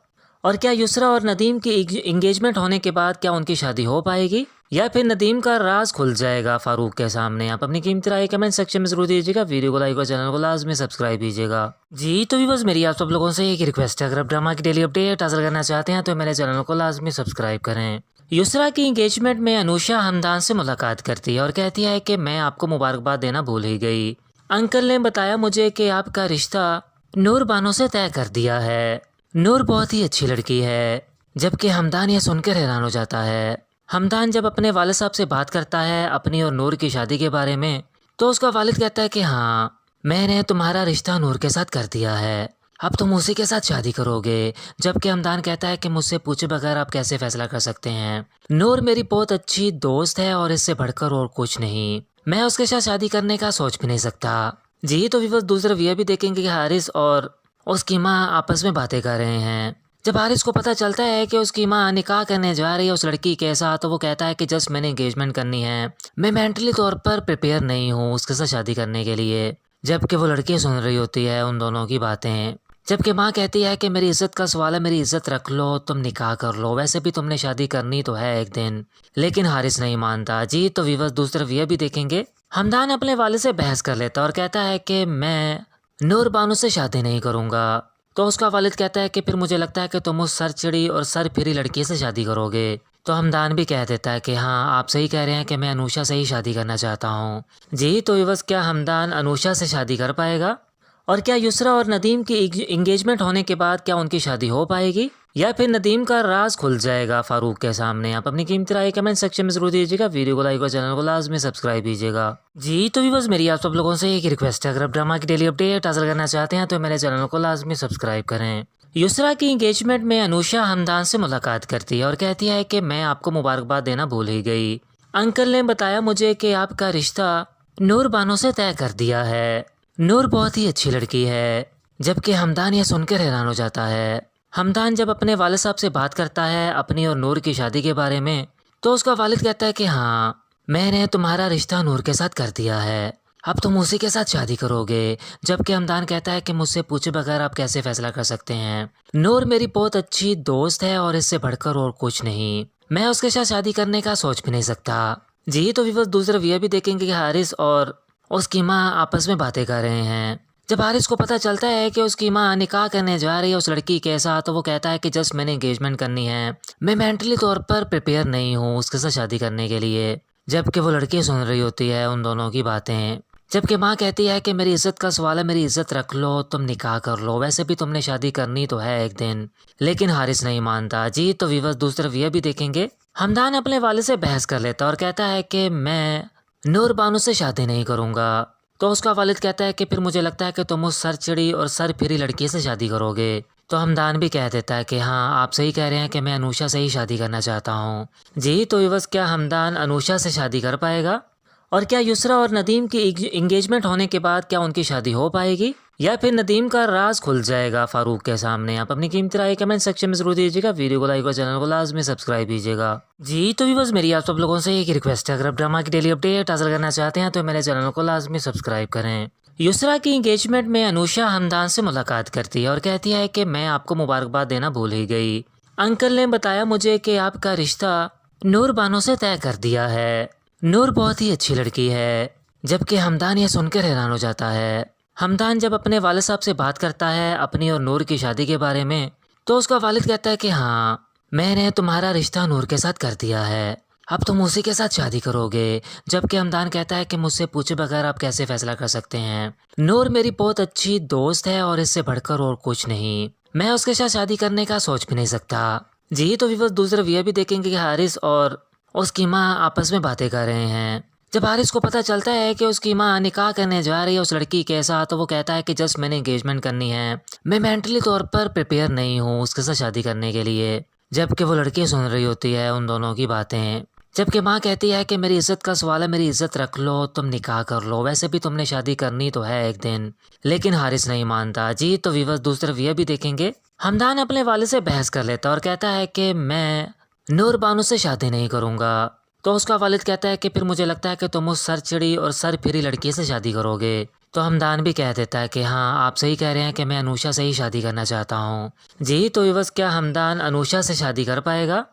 और क्या युसरा और नदीम की इंगेजमेंट होने के बाद क्या उनकी शादी हो पाएगी, या फिर नदीम का राज खुल जाएगा फारूक के सामने? आप अपनी कीमती राय कमेंट सेक्शन में जरूर दीजिएगा। वीडियो को लाइक और चैनल को लाजमी सब्सक्राइब कीजिएगा जी। तो व्यूअर्स मेरी आप सब लोगों से एक रिक्वेस्ट है, अगर आप ड्रामा की डेली अपडेट हासिल करना चाहते हैं तो मेरे चैनल को लाजमी सब्सक्राइब करें। युसरा की इंगेजमेंट में अनुषा हमदान से मुलाकात करती है और कहती है कि मैं आपको मुबारकबाद देना भूल ही गई। अंकल ने बताया मुझे कि आपका रिश्ता नूर बानो से तय कर दिया है। नूर बहुत ही अच्छी लड़की है। जबकि हमदान यह सुनकर हैरान हो जाता है। हमदान जब अपने वालिद साहब से बात करता है अपनी और नूर की शादी के बारे में, तो उसका वालिद कहता है कि हाँ मैंने तुम्हारा रिश्ता नूर के साथ कर दिया है, अब तुम उसी के साथ शादी करोगे। जबकि हमदान कहता है कि मुझसे पूछे बगैर आप कैसे फैसला कर सकते हैं, नूर मेरी बहुत अच्छी दोस्त है और इससे बढ़कर और कुछ नहीं, मैं उसके साथ शादी करने का सोच भी नहीं सकता जी तो व्यूअर्स दूसरा ये भी देखेंगे कि हारिस और उसकी माँ आपस में बातें कर रहे हैं। जब हारिस को पता चलता है कि उसकी माँ निकाह करने जा रही है उस लड़की के साथ, तो वो कहता है कि जस्ट मैंने एंगेजमेंट करनी है, मैं मेंटली तौर पर प्रिपेयर नहीं हूँ उसके साथ शादी करने के लिए। जबकि वो लड़की सुन रही होती है उन दोनों की बातें। जबकि माँ कहती है कि मेरी इज्जत का सवाल है, मेरी इज्जत रख लो, तुम निकाह कर लो, वैसे भी तुमने शादी करनी तो है एक दिन। लेकिन हारिस नहीं मानता। जी तो व्यूअर्स दूसरा ये भी देखेंगे, हमदान अपने वाले से बहस कर लेता और कहता है कि मैं नूर बानो से शादी नहीं करूँगा। तो उसका वालिद कहता है कि फिर मुझे लगता है कि तुम उस सर चिड़ी और सर फिरी लड़की से शादी करोगे। तो हमदान भी कह देता है कि हाँ आप सही कह रहे हैं कि मैं अनुषा से ही शादी करना चाहता हूँ। जी तो व्यूअर्स क्या हमदान अनुषा से शादी कर पाएगा? और क्या युसरा और नदीम की इंगेजमेंट होने के बाद क्या उनकी शादी हो पाएगी, या फिर नदीम का राज खुल जाएगा फारूक के सामने? आप अपनी कीमती राय कमेंट सेक्शन में जरूर दीजिएगा। वीडियो को लाइक और चैनल को लाजमी सब्सक्राइब कीजिएगा। जी तो भी बस मेरी आप सब लोगों से एक रिक्वेस्ट है, अगर आप ड्रामा की डेली अपडेट हासिल करना चाहते हैं तो मेरे चैनल को लाजमी सब्सक्राइब करें। युसरा की इंगेजमेंट में अनुषा हमदान से मुलाकात करती है और कहती है कि मैं आपको मुबारकबाद देना भूल ही गई। अंकल ने बताया मुझे कि आपका रिश्ता नूर बानो से तय कर दिया है। नूर बहुत ही अच्छी लड़की है। जबकि हमदान यह सुनकर हैरान हो जाता है। हमदान जब अपने वालिद साहब से बात करता है अपनी और नूर की शादी के बारे में, तो उसका वालिद कहता है कि हाँ मैंने तुम्हारा रिश्ता नूर के साथ कर दिया है, अब तुम उसी के साथ शादी करोगे। जबकि हमदान कहता है कि मुझसे पूछे बगैर आप कैसे फैसला कर सकते हैं? नूर मेरी बहुत अच्छी दोस्त है और इससे बढ़कर और कुछ नहीं, मैं उसके साथ शादी करने का सोच भी नहीं सकता। जी तो व्यूअर्स दूसरा ये भी देखेंगे कि हारिस और उसकी माँ आपस में बातें कर रहे हैं। जब हारिस को पता चलता है कि उसकी माँ निकाह करने जा रही है उस लड़की के साथ, तो वो कहता है कि जस्ट मैंने एंगेजमेंट करनी है, मैं मेंटली तौर पर प्रिपेयर नहीं हूँ उसके साथ शादी करने के लिए। जबकि वो लड़की सुन रही होती है उन दोनों की बातें। जबकि माँ कहती है कि मेरी इज्जत का सवाल है, मेरी इज्जत रख लो, तुम निकाह कर लो, वैसे भी तुमने शादी करनी तो है एक दिन। लेकिन हारिस नहीं मानता। जी तो व्यूअर्स दूसरा ये भी देखेंगे, हमदान अपने वाले से बहस कर लेता और कहता है कि मैं नूर बानो से शादी नहीं करूँगा। तो उसका वालिद कहता है कि फिर मुझे लगता है कि तुम उस सर चिड़ी और सर फिरी लड़की से शादी करोगे। तो हमदान भी कह देता है कि हाँ आप सही कह रहे हैं कि मैं अनुषा से ही शादी करना चाहता हूँ। जी तो व्यूअर्स क्या हमदान अनुषा से शादी कर पाएगा? और क्या युसरा और नदीम की इंगेजमेंट होने के बाद क्या उनकी शादी हो पाएगी, या फिर नदीम का राज खुल जाएगा फारूक के सामने? आप अपनी कीमती राय कमेंट सेक्शन में जरूर दीजिएगा। वीडियो को लाइक और चैनल को लाजमी सब्सक्राइब कीजिएगा। जी तो व्यूअर्स मेरी आप सब लोगों से एक रिक्वेस्ट है, अगर आप ड्रामा की डेली अपडेट हासिल करना चाहते हैं तो मेरे चैनल को लाजमी सब्सक्राइब करें। युसरा की इंगेजमेंट में अनुषा हमदान से मुलाकात करती है और कहती है कि मैं आपको मुबारकबाद देना भूल ही गई। अंकल ने बताया मुझे कि आपका रिश्ता नूर बानो से तय कर दिया है। नूर बहुत ही अच्छी लड़की है। जबकि हमदान यह सुनकर हैरान हो जाता है। हमदान जब अपने वालिद साहब से बात करता है अपनी और नूर की शादी के बारे में, तो उसका वालिद कहता है कि हाँ मैंने तुम्हारा रिश्ता नूर के साथ कर दिया है, अब तुम उसी के साथ शादी करोगे। जबकि हमदान कहता है कि मुझसे पूछे बगैर आप कैसे फैसला कर सकते हैं? नूर मेरी बहुत अच्छी दोस्त है और इससे बढ़कर और कुछ नहीं, मैं उसके साथ शादी करने का सोच भी नहीं सकता। जी तो व्यूअर्स दूसरा ये भी देखेंगे कि हारिस और उसकी माँ आपस में बातें कर रहे हैं। जब हारिस को पता चलता है कि उसकी माँ निकाह करने जा रही है उस लड़की के साथ, तो वो कहता है कि जस्ट मैंने एंगेजमेंट करनी है, मैं मेंटली तौर पर प्रिपेयर नहीं हूँ उसके साथ शादी करने के लिए। जबकि वो लड़की सुन रही होती है उन दोनों की बातें। जबकि माँ कहती है कि मेरी इज्जत का सवाल है, मेरी इज्जत रख लो, तुम निकाह कर लो, वैसे भी तुमने शादी करनी तो है एक दिन। लेकिन हारिस नहीं मानता। जी तो व्यूअर्स दूसरा ये भी देखेंगे, हमदान अपने वाले से बहस कर लेता और कहता है कि मैं नूर बानो से शादी नहीं करूँगा। तो उसका वालिद कहता है कि फिर मुझे लगता है कि तुम उस सर चिड़ी और सर फिरी लड़की से शादी करोगे। तो हमदान भी कह देता है कि हाँ आप सही कह रहे हैं कि मैं अनुषा से ही शादी करना चाहता हूँ। जी तो व्यूअर्स क्या हमदान अनुषा से शादी कर पाएगा?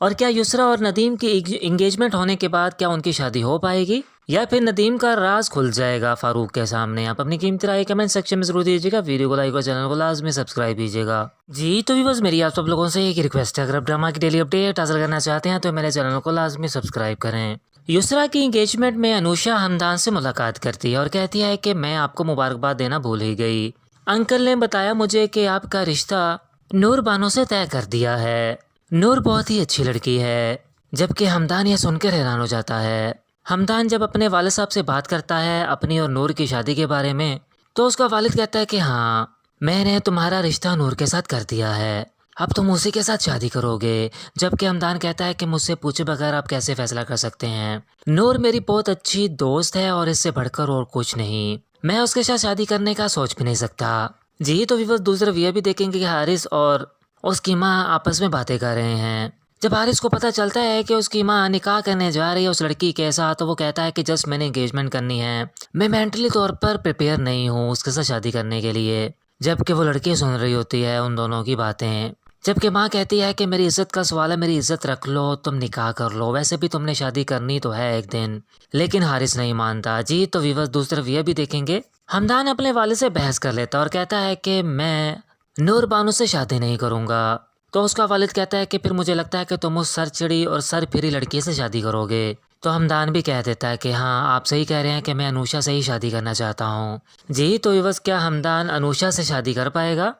और क्या युसरा और नदीम की इंगेजमेंट होने के बाद क्या उनकी शादी हो पाएगी, या फिर नदीम का राज खुल जाएगा फारूक के सामने? आप अपनी कीमती राय कमेंट सेक्शन में जरूर दीजिएगा। वीडियो को लाइक और चैनल को लाजमी सब्सक्राइब कीजिएगा। जी तो व्यूअर्स मेरी आप सब लोगों से एक रिक्वेस्ट है, अगर आप ड्रामा की डेली अपडेट हासिल करना चाहते हैं तो मेरे चैनल को लाजमी सब्सक्राइब करें। युसरा की इंगेजमेंट में अनुषा हमदान से मुलाकात करती है और कहती है कि मैं आपको मुबारकबाद देना भूल ही गई। अंकल ने बताया मुझे कि आपका रिश्ता नूर बानो से तय कर दिया है। नूर बहुत ही अच्छी लड़की है। जबकि हमदान यह सुनकर हैरान हो जाता है। हमदान जब अपने वालिद साहब से बात करता है अपनी और नूर की शादी के बारे में, तो उसका वालिद कहता है कि हाँ मैंने तुम्हारा रिश्ता नूर के साथ कर दिया है, अब तुम उसी के साथ शादी करोगे। जबकि हमदान कहता है कि मुझसे पूछे बगैर आप कैसे फैसला कर सकते हैं? नूर मेरी बहुत अच्छी दोस्त है और इससे बढ़कर और कुछ नहीं, मैं उसके साथ शादी करने का सोच भी नहीं सकता। जी तो व्यूअर्स दूसरा ये भी देखेंगे कि हारिस और उसकी माँ आपस में बातें कर रहे हैं। जब हारिस को पता चलता है कि उसकी माँ निकाह करने जा रही है उस लड़की के साथ, तो वो कहता है कि जस्ट मैंने एंगेजमेंट करनी है, मैं मेंटली तौर पर प्रिपेयर नहीं हूँ उसके साथ शादी करने के लिए। जबकि वो लड़की सुन रही होती है उन दोनों की बातें। जबकि माँ कहती है कि मेरी इज्जत का सवाल है, मेरी इज्जत रख लो, तुम निकाह कर लो, वैसे भी तुमने शादी करनी तो है एक दिन। लेकिन हारिस नहीं मानता। जी तो व्यूअर्स दूसरा ये भी देखेंगे हमदान अपने वाले से बहस कर लेता और कहता है कि मैं नूर बानो से शादी नहीं करूँगा। तो उसका वालिद कहता है कि फिर मुझे लगता है कि तुम उस सर चिड़ी और सर फिरी लड़की से शादी करोगे। तो हमदान भी कह देता है कि हाँ आप सही कह रहे हैं कि मैं अनुषा से ही शादी करना चाहता हूँ। जी तो व्यूअर्स क्या हमदान अनुषा से शादी कर पाएगा?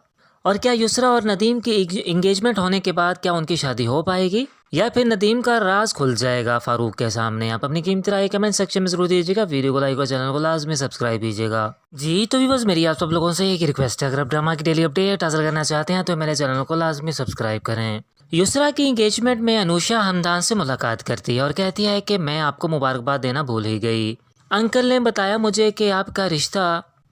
और क्या युसरा और नदीम की इंगेजमेंट होने के बाद क्या उनकी शादी हो पाएगी, या फिर नदीम का राज खुल जाएगा फारूक के सामने? आप अपनी कीमती राय कमेंट सेक्शन में जरूर दीजिएगा। वीडियो को लाइक और चैनल को लाजमी सब्सक्राइब कीजिएगा। जी तो व्यूअर्स मेरी आप सब लोगों से एक रिक्वेस्ट है, अगर आप ड्रामा की डेली अपडेट हासिल करना चाहते हैं तो मेरे चैनल को लाजमी सब्सक्राइब करें। युसरा की इंगेजमेंट में अनुषा हमदान से मुलाकात करती है और कहती है कि मैं आपको मुबारकबाद देना भूल ही गई। अंकल ने बताया मुझे कि आपका रिश्ता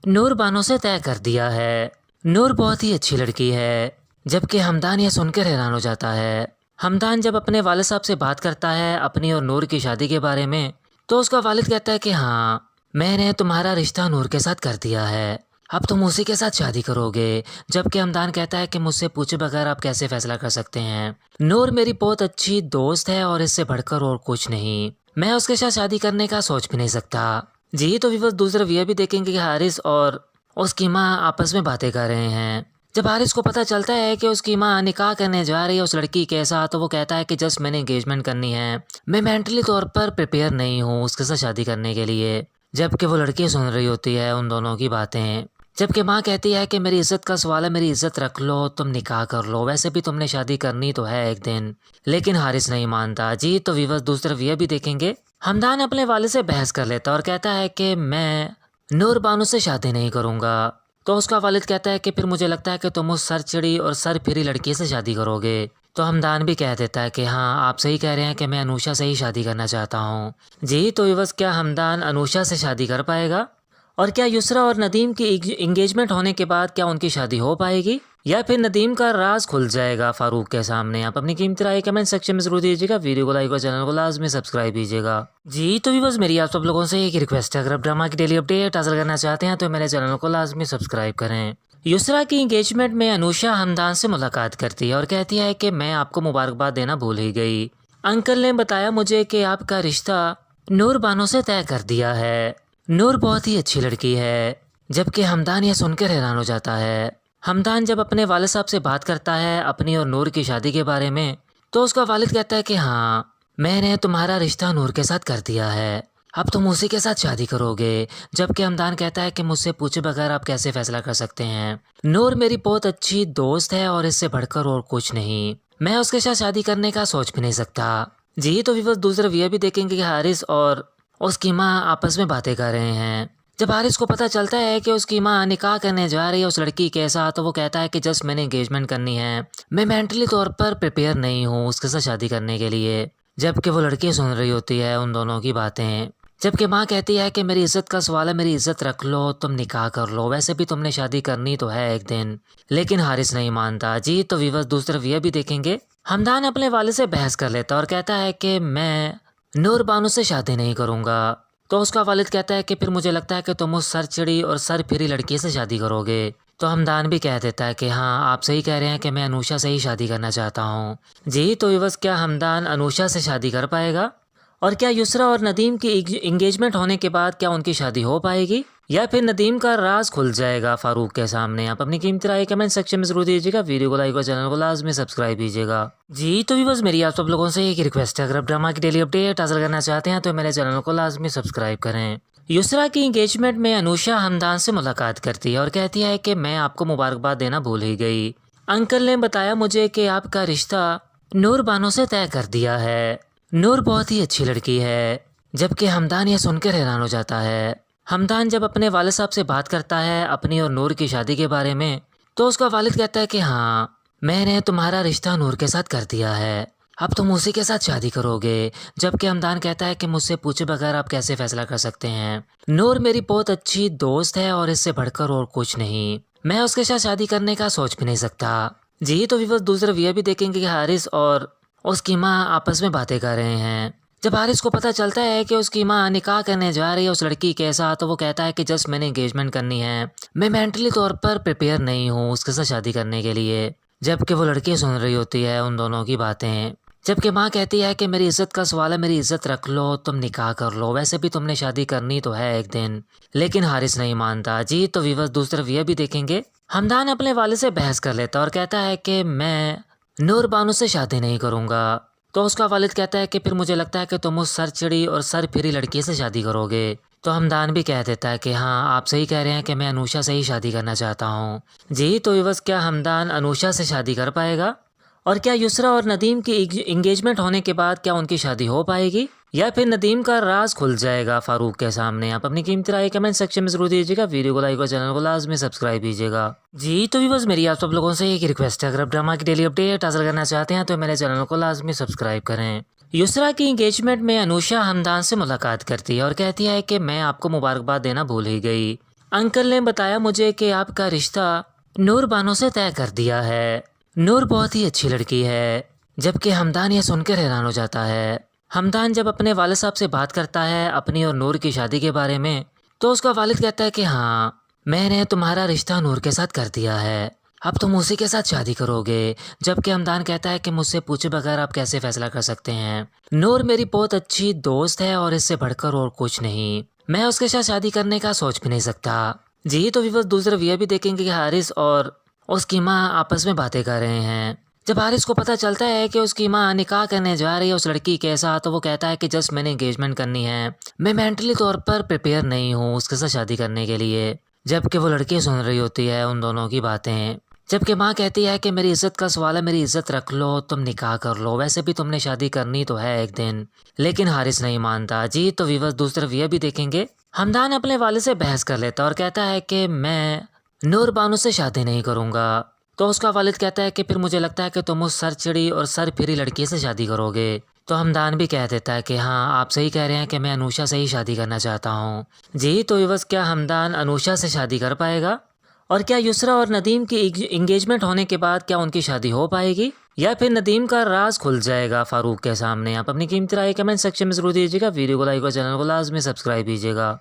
नूर बानो से तय कर दिया है। नूर बहुत ही अच्छी लड़की है। जबकि हमदान यह सुनकर हैरान हो जाता है। हमदान जब अपने वालिद साहब से बात करता है अपनी और नूर की शादी के बारे में, तो उसका वालिद कहता है कि हाँ मैंने तुम्हारा रिश्ता नूर के साथ कर दिया है, अब तुम उसी के साथ शादी करोगे। जबकि हमदान कहता है कि मुझसे पूछे बगैर आप कैसे फैसला कर सकते हैं? नूर मेरी बहुत अच्छी दोस्त है और इससे बढ़कर और कुछ नहीं, मैं उसके साथ शादी करने का सोच भी नहीं सकता। जी तो व्यूअर्स दूसरा ये भी देखेंगे कि हारिस और उसकी माँ आपस में बातें कर रहे हैं। जब हारिस को पता चलता है कि उसकी माँ निकाह करने जा रही है उस लड़की के साथ, तो वो कहता है कि जस्ट मैंने एंगेजमेंट करनी है, मैं मेंटली तौर पर प्रिपेयर नहीं हूँ उसके साथ शादी करने के लिए। जबकि वो लड़की सुन रही होती है उन दोनों की बातें। जबकि माँ कहती है कि मेरी इज्जत का सवाल है, मेरी इज्जत रख लो, तुम निकाह कर लो, वैसे भी तुमने शादी करनी तो है एक दिन। लेकिन हारिस नहीं मानता। जी तो व्यूअर्स दूसरा ये भी देखेंगे हमदान अपने वाले से बहस कर लेता और कहता है कि मैं नूर बानो से शादी नहीं करूँगा। तो उसका वालिद कहता है कि फिर मुझे लगता है कि तुम उस सर चिड़ी और सर फिरी लड़की से शादी करोगे। तो हमदान भी कह देता है कि हाँ आप सही कह रहे हैं कि मैं अनुषा से ही शादी करना चाहता हूँ। जी तो व्यूअर्स क्या हमदान अनुषा से शादी कर पाएगा? और क्या युसरा और नदीम की इंगेजमेंट होने के बाद क्या उनकी शादी हो पाएगी, या फिर नदीम का राज खुल जाएगा फारूक के सामने? आप अपनी कीमती राय कमेंट सेक्शन में जरूर दीजिएगा। वीडियो को लाइक और चैनल को लाजमी सब्सक्राइब कीजिएगा। जी तो व्यूअर्स मेरी आप सब लोगों से एक रिक्वेस्ट है, अगर आप ड्रामा की डेली अपडेट हासिल करना चाहते हैं तो मेरे चैनल को लाजमी सब्सक्राइब करें। युसरा की इंगेजमेंट में अनुषा हमदान से मुलाकात करती है और कहती है कि मैं आपको मुबारकबाद देना भूल ही गई। अंकल ने बताया मुझे कि आपका रिश्ता नूर बानो से तय कर दिया है। नूर बहुत ही अच्छी लड़की है। जबकि हमदान यह सुनकर हैरान हो जाता है। हमदान जब अपने वालिद साहब से बात करता है अपनी और नूर की शादी के बारे में, तो उसका वालिद कहता है कि हाँ मैंने तुम्हारा रिश्ता नूर के साथ कर दिया है, अब तुम उसी के साथ शादी करोगे। जबकि हमदान कहता है कि मुझसे पूछे बगैर आप कैसे फैसला कर सकते हैं? नूर मेरी बहुत अच्छी दोस्त है और इससे बढ़कर और कुछ नहीं, मैं उसके साथ शादी करने का सोच भी नहीं सकता। जी तो व्यूअर्स दूसरा ये भी देखेंगे कि हारिस और उसकी माँ आपस में बातें कर रहे हैं। जब हारिस को पता चलता है कि उसकी माँ निकाह करने जा रही है उस लड़की के साथ, तो वो कहता है कि जस्ट मैंने एंगेजमेंट करनी है, मैं मेंटली तौर पर प्रिपेयर नहीं हूँ उसके साथ शादी करने के लिए। जबकि वो लड़की सुन रही होती है उन दोनों की बातें। जबकि माँ कहती है कि मेरी इज्जत का सवाल है, मेरी इज्जत रख लो, तुम निकाह कर लो, वैसे भी तुमने शादी करनी तो है एक दिन। लेकिन हारिस नहीं मानता। जी तो व्यूअर्स दूसरा ये भी देखेंगे हमदान अपने वाले से बहस कर लेता और कहता है कि मैं नूर बानो से शादी नहीं करूँगा। तो उसका वालिद कहता है कि फिर मुझे लगता है कि तुम उस सर चिड़ी और सर फिरी लड़की से शादी करोगे। तो हमदान भी कह देता है कि हाँ आप सही कह रहे हैं कि मैं अनुषा से ही शादी करना चाहता हूँ। जी तो व्यूअर्स क्या हमदान अनुषा से शादी कर पाएगा? और क्या युसरा और नदीम की इंगेजमेंट होने के बाद क्या उनकी शादी हो पाएगी, या फिर नदीम का राज खुल जाएगा फारूक के सामने? आप अपनी कीमती राय कमेंट सेक्शन में जरूर दीजिएगा। वीडियो को लाइक और चैनल को लाजमी सब्सक्राइब कीजिएगा। जी तो व्यूअर्स मेरी आप सब लोगों से एक रिक्वेस्ट है, अगर आप ड्रामा की डेली अपडेट हासिल करना चाहते हैं तो मेरे चैनल को लाजमी सब्सक्राइब करें। युसरा की इंगेजमेंट में अनुषा हमदान से मुलाकात करती है और कहती है कि मैं आपको मुबारकबाद देना भूल ही गई। अंकल ने बताया मुझे कि आपका रिश्ता नूर बानो से तय कर दिया है। नूर बहुत ही अच्छी लड़की है। जबकि हमदान यह सुनकर हैरान हो जाता है। हमदान जब अपने वालिद साहब से बात करता है अपनी और नूर की शादी के बारे में, तो उसका वालिद कहता है कि हाँ मैंने तुम्हारा रिश्ता नूर के साथ कर दिया है, अब तुम उसी के साथ शादी करोगे। जबकि हमदान कहता है कि मुझसे पूछे बगैर आप कैसे फैसला कर सकते हैं। नूर मेरी बहुत अच्छी दोस्त है और इससे बढ़कर और कुछ नहीं, मैं उसके साथ शादी करने का सोच भी नहीं सकता। जी तो व्यूअर्स दूसरा ये भी देखेंगे कि हारिस और उसकी माँ आपस में बातें कर रहे हैं। जब हारिस को पता चलता है कि उसकी माँ निकाह करने जा रही है उस लड़की के साथ, तो वो कहता है कि जस्ट मैंने एंगेजमेंट करनी है, मैं मेंटली तौर पर प्रिपेयर नहीं हूँ उसके साथ शादी करने के लिए। जबकि वो लड़की सुन रही होती है उन दोनों की बातें। जबकि माँ कहती है कि मेरी इज्जत का सवाल है, मेरी इज्जत रख लो, तुम निकाह कर लो, वैसे भी तुमने शादी करनी तो है एक दिन। लेकिन हारिस नहीं मानता। जी तो व्यूअर्स दूसरा ये भी देखेंगे, हमदान अपने वाले से बहस कर लेता और कहता है कि मैं नूर बानो से शादी नहीं करूँगा। तो उसका वालिद कहता है कि फिर मुझे लगता है कि तुम उस सर चिड़ी और सर फिरी लड़की से शादी करोगे। तो हमदान भी कह देता है कि हाँ आप सही कह रहे हैं कि मैं अनुषा से ही शादी करना चाहता हूँ। जी तो व्यूअर्स क्या हमदान अनुषा से शादी कर पाएगा? और क्या युसरा और नदीम की इंगेजमेंट होने के बाद क्या उनकी शादी हो पाएगी, या फिर नदीम का राज खुल जाएगा फारूक के सामने? आप अपनी कीमती राय कमेंट सेक्शन में जरूर दीजिएगा। वीडियो को लाइक और चैनल को लाजमी सब्सक्राइब कीजिएगा। जी तो व्यूअर्स मेरी आप सब लोगों से एक रिक्वेस्ट है, अगर आप ड्रामा की डेली अपडेट हासिल करना चाहते हैं तो मेरे चैनल को लाजमी सब्सक्राइब करें। युसरा की इंगेजमेंट में अनुषा हमदान से मुलाकात करती है और कहती है कि मैं आपको मुबारकबाद देना भूल ही गई। अंकल ने बताया मुझे कि आपका रिश्ता नूर बानो से तय कर दिया है। नूर बहुत ही अच्छी लड़की है। जबकि हमदान यह सुनकर हैरान हो जाता है। हमदान जब अपने वालिद साहब से बात करता है अपनी और नूर की शादी के बारे में, तो उसका वालिद कहता है कि हाँ मैंने तुम्हारा रिश्ता नूर के साथ कर दिया है, अब तुम उसी के साथ शादी करोगे। जबकि हमदान कहता है कि मुझसे पूछे बगैर आप कैसे फैसला कर सकते हैं। नूर मेरी बहुत अच्छी दोस्त है और इससे बढ़कर और कुछ नहीं, मैं उसके साथ शादी करने का सोच भी नहीं सकता। जी तो व्यूअर्स दूसरा ये भी देखेंगे कि हारिस और उसकी माँ आपस में बातें कर रहे हैं। जब हारिस को पता चलता है कि उसकी माँ निकाह करने जा रही है उस लड़की के साथ, तो वो कहता है कि जस्ट मैंने एंगेजमेंट करनी है, मैं मेंटली तौर पर प्रिपेयर नहीं हूँ उसके साथ शादी करने के लिए। जबकि वो लड़की सुन रही होती है उन दोनों की बातें। जबकि माँ कहती है कि मेरी इज्जत का सवाल है, मेरी इज्जत रख लो, तुम निकाह कर लो, वैसे भी तुमने शादी करनी तो है एक दिन। लेकिन हारिस नहीं मानता। जी तो व्यूअर्स दूसरा ये भी देखेंगे, हमदान अपने वाले से बहस कर लेता और कहता है कि मैं नूर बानो से शादी नहीं करूँगा। तो उसका वालिद कहता है कि फिर मुझे लगता है कि तुम उस सर चिड़ी और सर फिरी लड़की से शादी करोगे। तो हमदान भी कह देता है कि हाँ आप सही कह रहे हैं कि मैं अनुषा से ही शादी करना चाहता हूँ। जी तो व्यूअर्स क्या हमदान अनुषा से शादी कर पाएगा? और क्या युसरा और नदीम की इंगेजमेंट होने के बाद क्या उनकी शादी हो पाएगी, या फिर नदीम का राज खुल जाएगा फारूक के सामने? आप अपनी कीमती राय कमेंट सेक्शन में जरूर दीजिएगा। वीडियो को लाइक और चैनल को लाजमी सब्सक्राइब कीजिएगा।